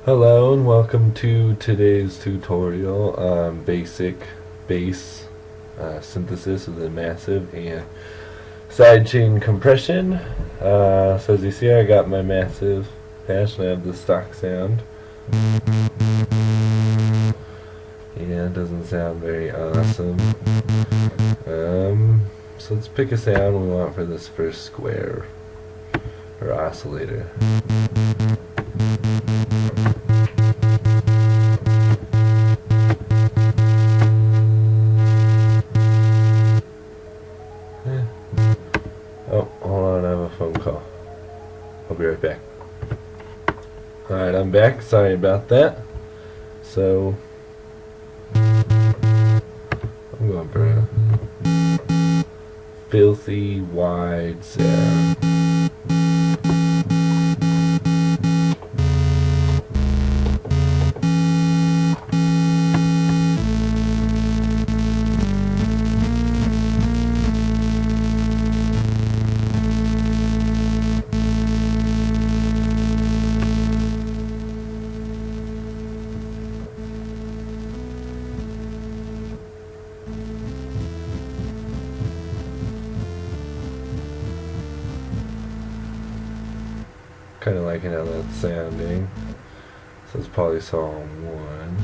Hello and welcome to today's tutorial on basic bass synthesis of the massive and sidechain compression. So as you see, I got my massive patch and I have the stock sound, and it doesn't sound very awesome. So let's pick a sound we want for this first square or oscillator. Oh, hold on, I have a phone call. I'll be right back. Alright, I'm back. Sorry about that. So, I'm going for a filthy wide sound. Kind of liking how that's sounding. So it's probably song 1.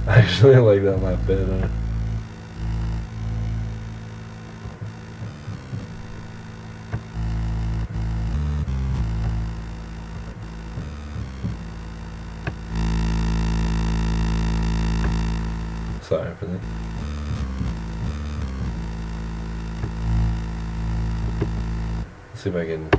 I actually like that a lot better. Sorry for that. Let's see if I can.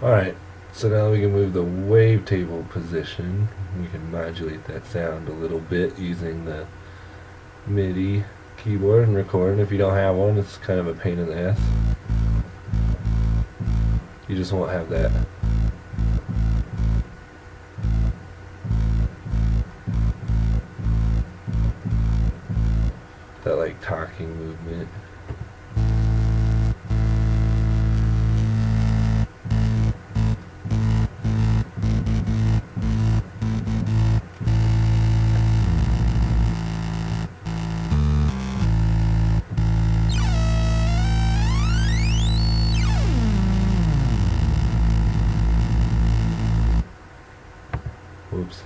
Alright, so now we can move the wavetable position. We can modulate that sound a little bit using the MIDI keyboard and record. And if you don't have one, it's kind of a pain in the ass. You just won't have that. That like talking movement. Whoops.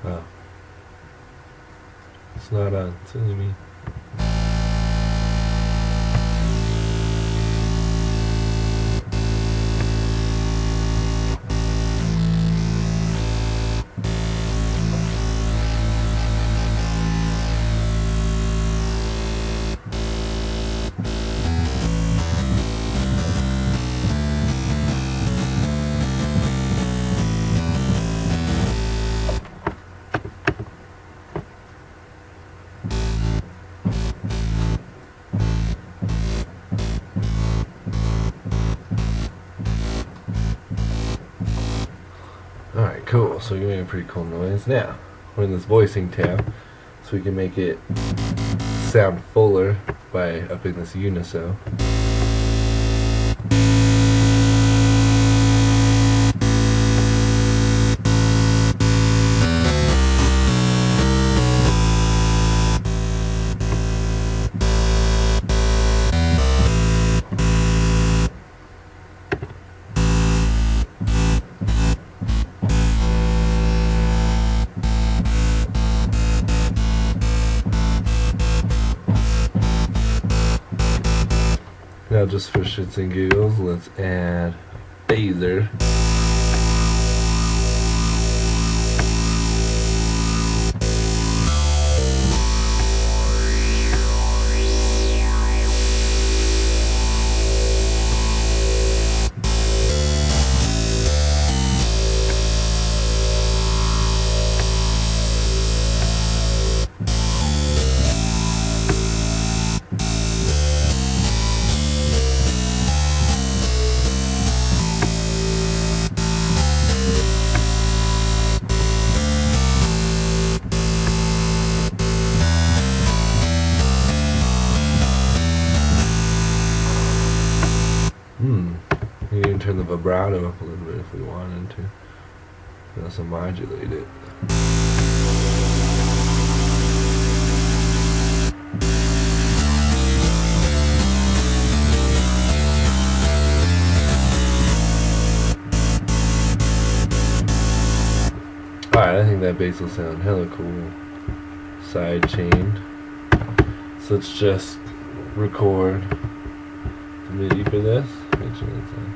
Oh. It's not on. Silly me. Cool, so you're making a pretty cool noise. Now, we're in this voicing tab, so we can make it sound fuller by upping this uniso. Now just for shits and giggles, let's add phaser. You can turn the vibrato up a little bit if we wanted to. We also modulate it. Alright, I think that bass will sound hella cool. Side chained. So let's just record the MIDI for this. Make sure it's on.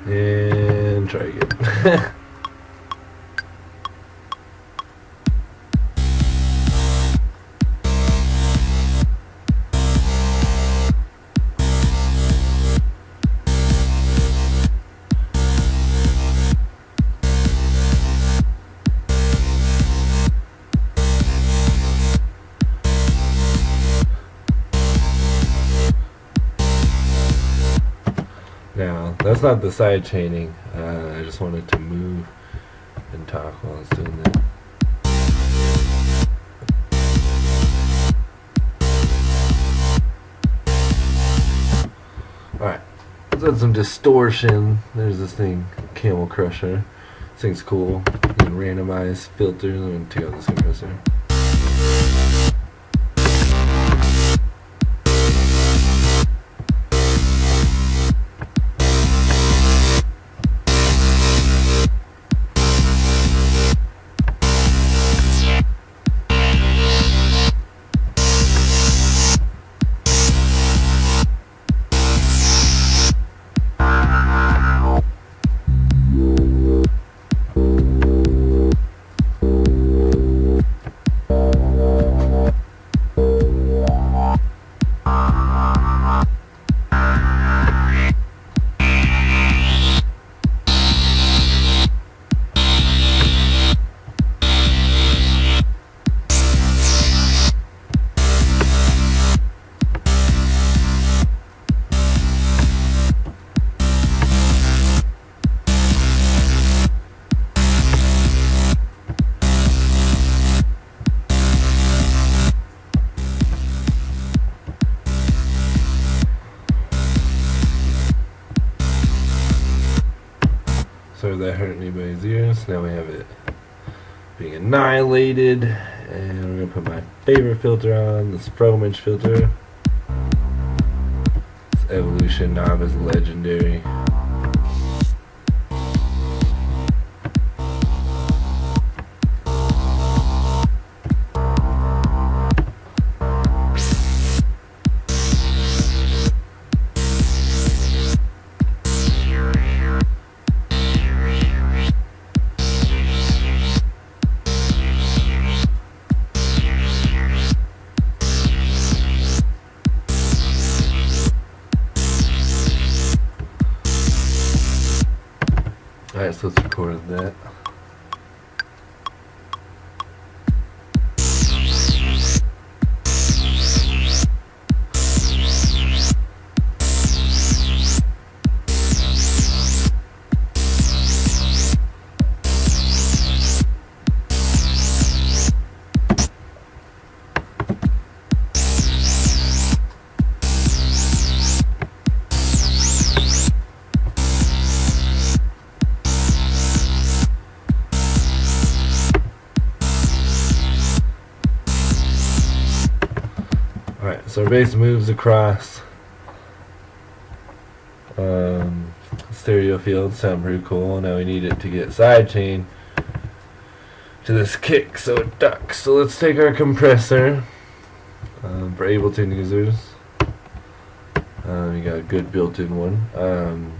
And try again. Now, that's not the side chaining. I just wanted to move and talk while I was doing that. Alright, let's add some distortion. There's this thing, Camel Crusher. This thing's cool. You can randomize filters. I'm going to take out this compressor. Sorry if that hurt anybody's ears. Now we have it being annihilated. And we're going to put my favorite filter on, this Fromage filter. This Evolution knob is legendary. Alright, so let's record that. So our bass moves across stereo field, sound pretty cool. Now we need it to get sidechain to this kick so it ducks. So let's take our compressor for Ableton users. You got a good built-in one.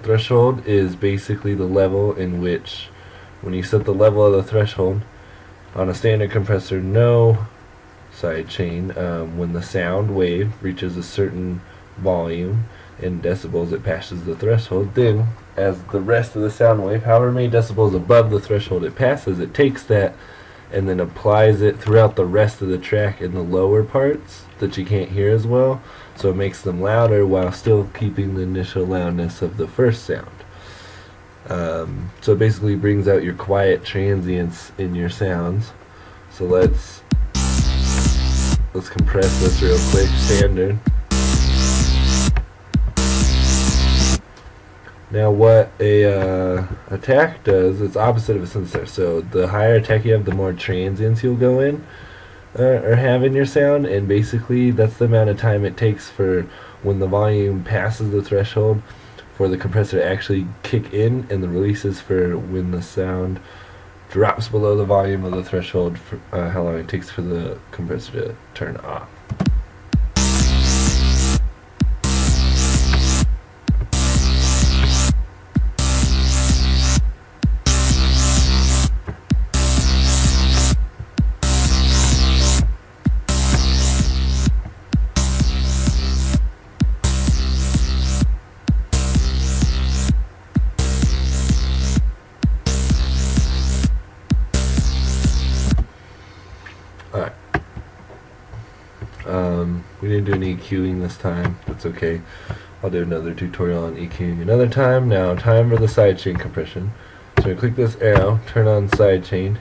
Threshold is basically the level in which, when you set the level of the threshold on a standard compressor, no sidechain. When the sound wave reaches a certain volume in decibels, it passes the threshold. Then, as the rest of the sound wave, however many decibels above the threshold it passes, it takes that and then applies it throughout the rest of the track in the lower parts that you can't hear as well, so it makes them louder while still keeping the initial loudness of the first sound. So it basically brings out your quiet transients in your sounds. So let's compress this real quick, standard. Now what a attack does, it's opposite of a synthesizer. So the higher attack you have, the more transients you'll go in or have in your sound, and basically that's the amount of time it takes for when the volume passes the threshold for the compressor to actually kick in, and the release is for when the sound drops below the volume of the threshold, for how long it takes for the compressor to turn off. Alright. We didn't do any EQing this time. That's okay. I'll do another tutorial on EQing another time. Now, time for the sidechain compression. So I click this arrow, turn on sidechain,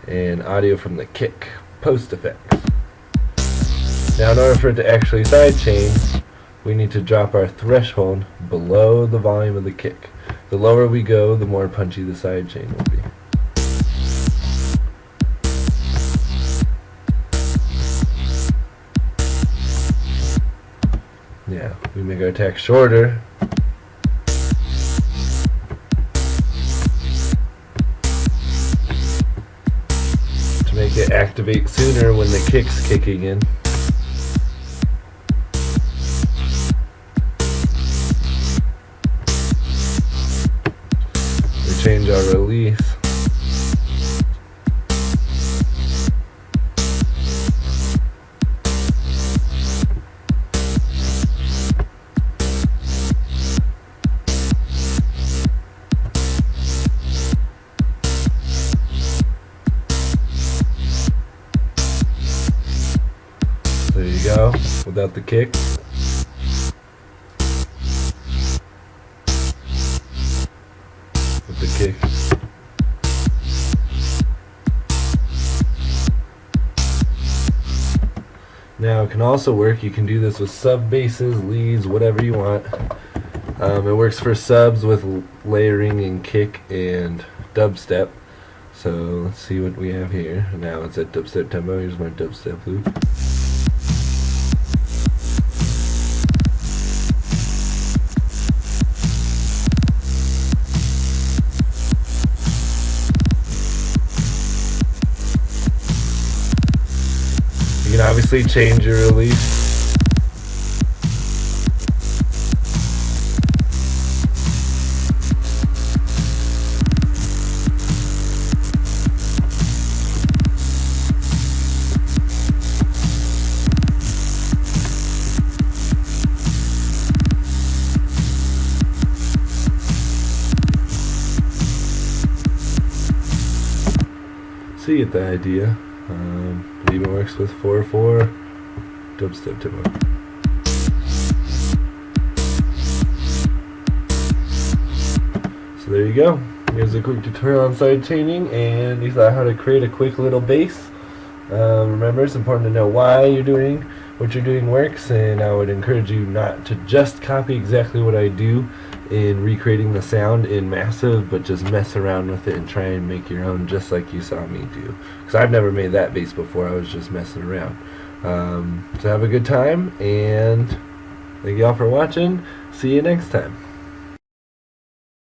and audio from the kick, post effects. Now, in order for it to actually sidechain, we need to drop our threshold below the volume of the kick. The lower we go, the more punchy the sidechain will be. Yeah, we make our attack shorter. To make it activate sooner when the kick's kicking in. We change our release. There you go, without the kick. With the kick. Now it can also work, you can do this with sub basses, leads, whatever you want. It works for subs with layering and kick and dubstep. So let's see what we have here. Now it's at dubstep tempo. Here's my dubstep loop. You can obviously change your release. So you get the idea. It even works with 4/4 dubstep tempo. So there you go. Here's a quick tutorial on sidechaining, and you saw how to create a quick little bass. Remember, it's important to know why you're doing what you're doing works, and I would encourage you not to just copy exactly what I do in recreating the sound in Massive, but just mess around with it and try and make your own, just like you saw me do. Because I've never made that bass before, I was just messing around. So have a good time, and thank y'all for watching. See you next time.